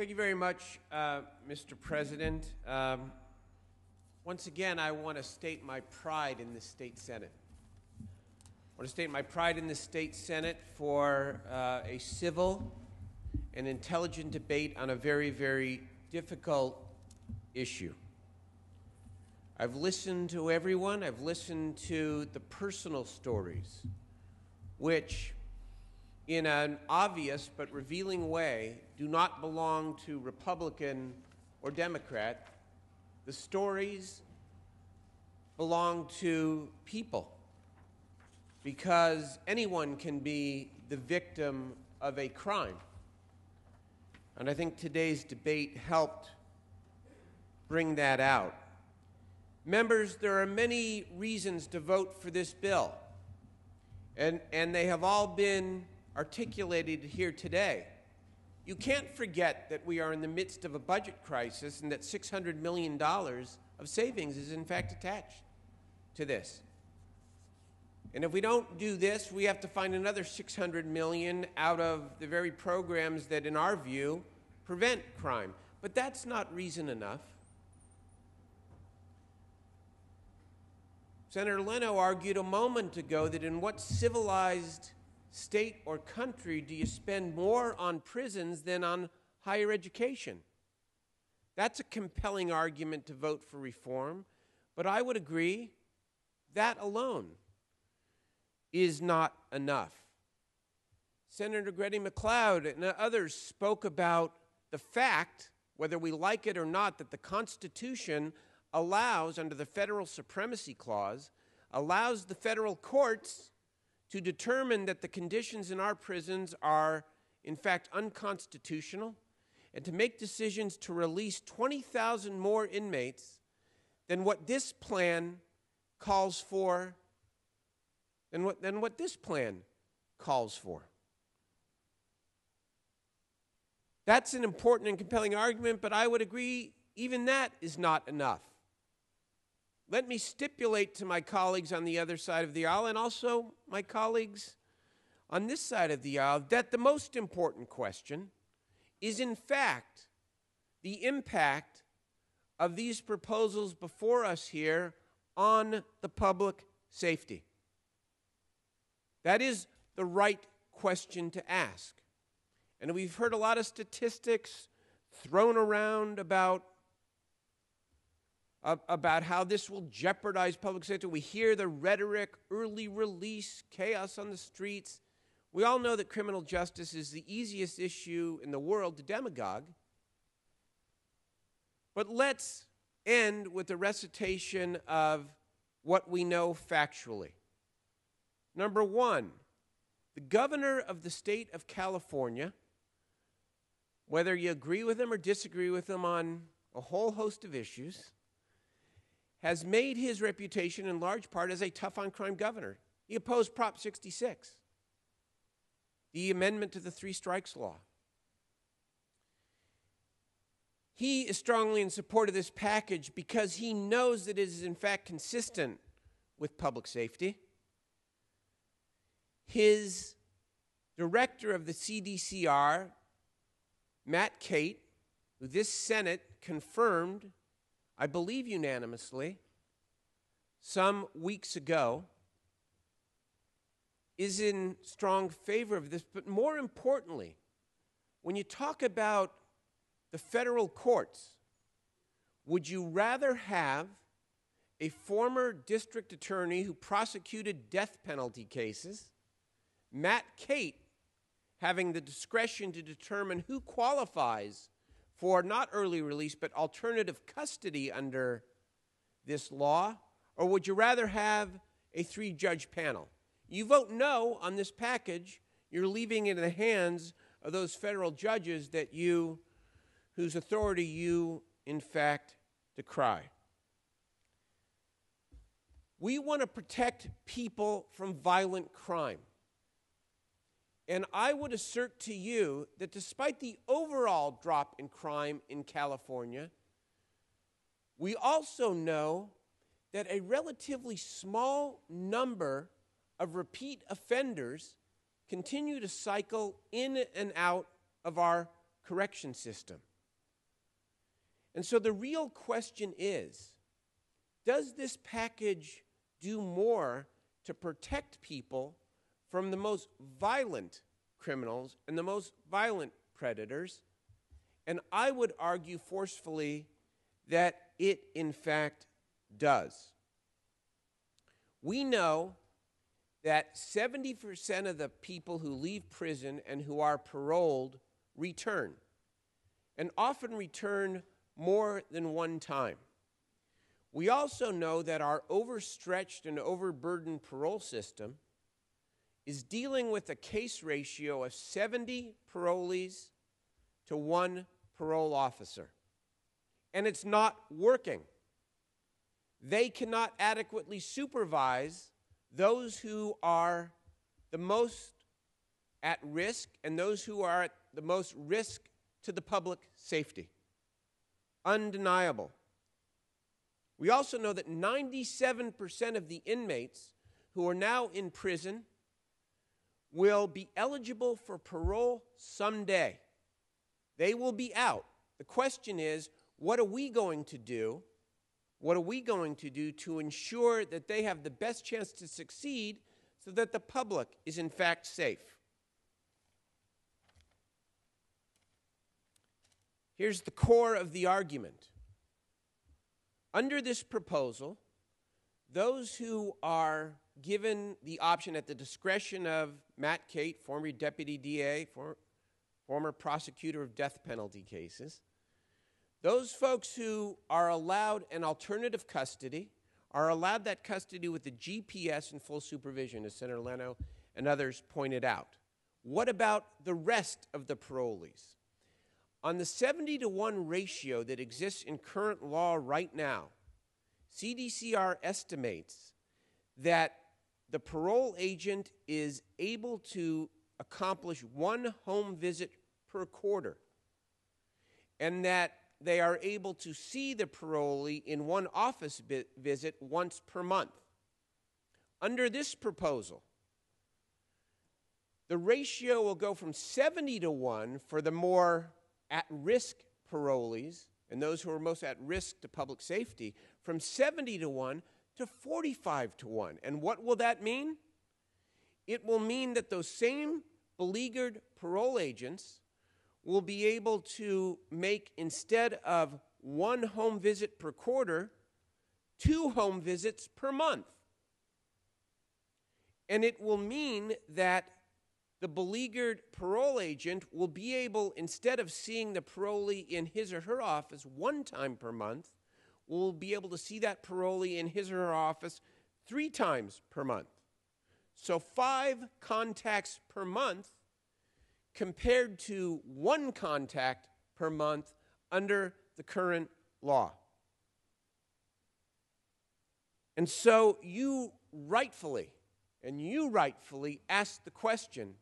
Thank you very much, Mr. President. Once again, I want to state my pride in the State Senate. I want to state my pride in the State Senate for a civil and intelligent debate on a very, very difficult issue. I've listened to everyone. I've listened to the personal stories, which, in an obvious but revealing way, do not belong to Republican or Democrat. The stories belong to people, because anyone can be the victim of a crime. And I think today's debate helped bring that out. Members, there are many reasons to vote for this bill, and they have all been articulated here today. You can't forget that we are in the midst of a budget crisis and that $600 million of savings is in fact attached to this. And if we don't do this, we have to find another $600 million out of the very programs that, in our view, prevent crime. But that's not reason enough. Senator Leno argued a moment ago that in what civilized state or country do you spend more on prisons than on higher education? That's a compelling argument to vote for reform, but I would agree that alone is not enough. Senator Grady McLeod and others spoke about the fact, whether we like it or not, that the Constitution allows, under the Federal Supremacy Clause, allows the federal courts to determine that the conditions in our prisons are, in fact, unconstitutional, and to make decisions to release 20,000 more inmates than what this plan calls for, than what this plan calls for. That's an important and compelling argument, but I would agree even that is not enough. Let me stipulate to my colleagues on the other side of the aisle, and also my colleagues on this side of the aisle, that the most important question is, in fact, the impact of these proposals before us here on the public safety. That is the right question to ask. And we've heard a lot of statistics thrown around about how this will jeopardize public safety. We hear the rhetoric, early release, chaos on the streets. We all know that criminal justice is the easiest issue in the world to demagogue. But let's end with a recitation of what we know factually. Number one, the governor of the state of California, whether you agree with him or disagree with him on a whole host of issues, has made his reputation in large part as a tough-on-crime governor. He opposed Prop 66, the amendment to the three strikes law. He is strongly in support of this package because he knows that it is in fact consistent with public safety. His director of the CDCR, Matt Cate, who this Senate confirmed, I believe unanimously, some weeks ago, is in strong favor of this. But more importantly, when you talk about the federal courts, would you rather have a former district attorney who prosecuted death penalty cases, Matt Cate, having the discretion to determine who qualifies for not early release, but alternative custody under this law? Or would you rather have a three-judge panel? You vote no on this package, you're leaving it in the hands of those federal judges whose authority you, in fact, decry. We want to protect people from violent crime. And I would assert to you that despite the overall drop in crime in California, we also know that a relatively small number of repeat offenders continue to cycle in and out of our correction system. And so the real question is, does this package do more to protect people from the most violent criminals and the most violent predators? And I would argue forcefully that it, in fact, does. We know that 70% of the people who leave prison and who are paroled return, and often return more than one time. We also know that our overstretched and overburdened parole system is dealing with a case ratio of 70 parolees to 1 parole officer. And it's not working. They cannot adequately supervise those who are the most at risk and those who are at the most risk to the public safety. Undeniable. We also know that 97% of the inmates who are now in prison will be eligible for parole someday. They will be out. The question is, what are we going to do? What are we going to do to ensure that they have the best chance to succeed so that the public is in fact safe? Here's the core of the argument. Under this proposal, those who are given the option at the discretion of Matt Cate, former deputy DA, former prosecutor of death penalty cases, those folks who are allowed an alternative custody are allowed that custody with the GPS and full supervision, as Senator Leno and others pointed out. What about the rest of the parolees? On the 70-to-1 ratio that exists in current law right now, CDCR estimates that the parole agent is able to accomplish 1 home visit per quarter, and that they are able to see the parolee in 1 office visit once per month. Under this proposal, the ratio will go from 70-to-1 for the more at-risk parolees and those who are most at risk to public safety, from 70-to-1 to 45-to-1. And what will that mean? It will mean that those same beleaguered parole agents will be able to make, instead of 1 home visit per quarter, 2 home visits per month. And it will mean that the beleaguered parole agent will be able, instead of seeing the parolee in his or her office 1 time per month, will be able to see that parolee in his or her office 3 times per month. So 5 contacts per month compared to 1 contact per month under the current law. And so you rightfully ask the question,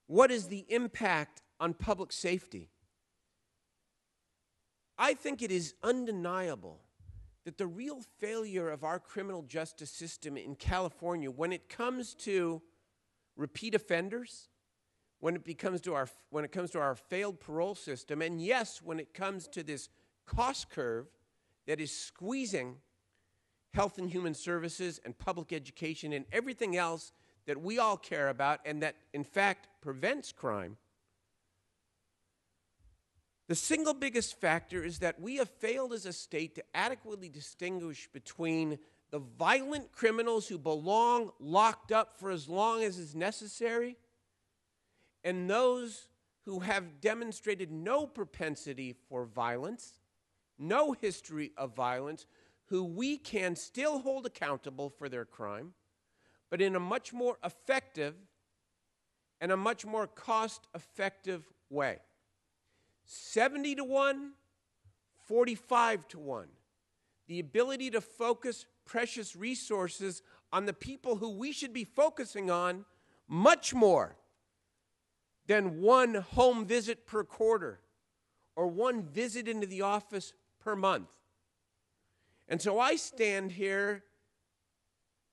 what is the impact on public safety? I think it is undeniable that the real failure of our criminal justice system in California, when it comes to repeat offenders, when it comes to our failed parole system, and yes, when it comes to this cost curve that is squeezing health and human services and public education and everything else that we all care about and that, in fact, prevents crime, the single biggest factor is that we have failed as a state to adequately distinguish between the violent criminals who belong locked up for as long as is necessary and those who have demonstrated no propensity for violence, no history of violence, who we can still hold accountable for their crime, but in a much more effective and a much more cost-effective way. 70-to-1, 45-to-1. The ability to focus precious resources on the people who we should be focusing on much more than 1 home visit per quarter or 1 visit into the office per month. And so I stand here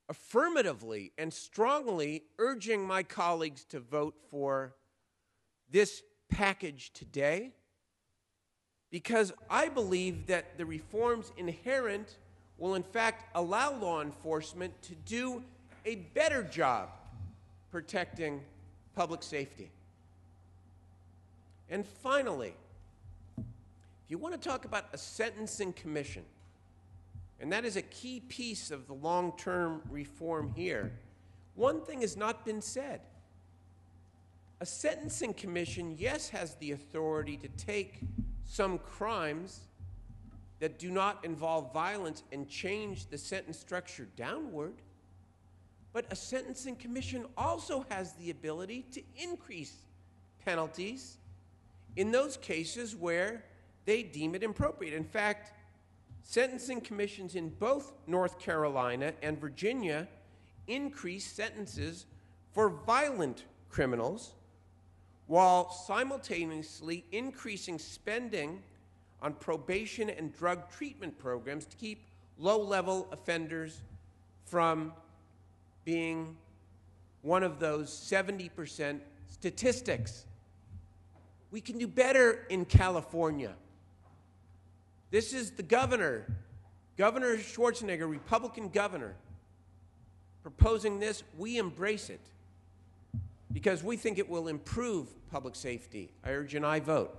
affirmatively and strongly urging my colleagues to vote for this package today, because I believe that the reforms inherent will in fact allow law enforcement to do a better job protecting public safety. And finally, if you want to talk about a sentencing commission, and that is a key piece of the long-term reform here, one thing has not been said. A sentencing commission, yes, has the authority to take some crimes that do not involve violence and change the sentence structure downward, but a sentencing commission also has the ability to increase penalties in those cases where they deem it appropriate. In fact, sentencing commissions in both North Carolina and Virginia increase sentences for violent criminals while simultaneously increasing spending on probation and drug treatment programs to keep low-level offenders from being one of those 70% statistics. We can do better in California. This is the governor, Governor Schwarzenegger, Republican governor, proposing this. We embrace it because we think it will improve public safety. I urge an aye vote.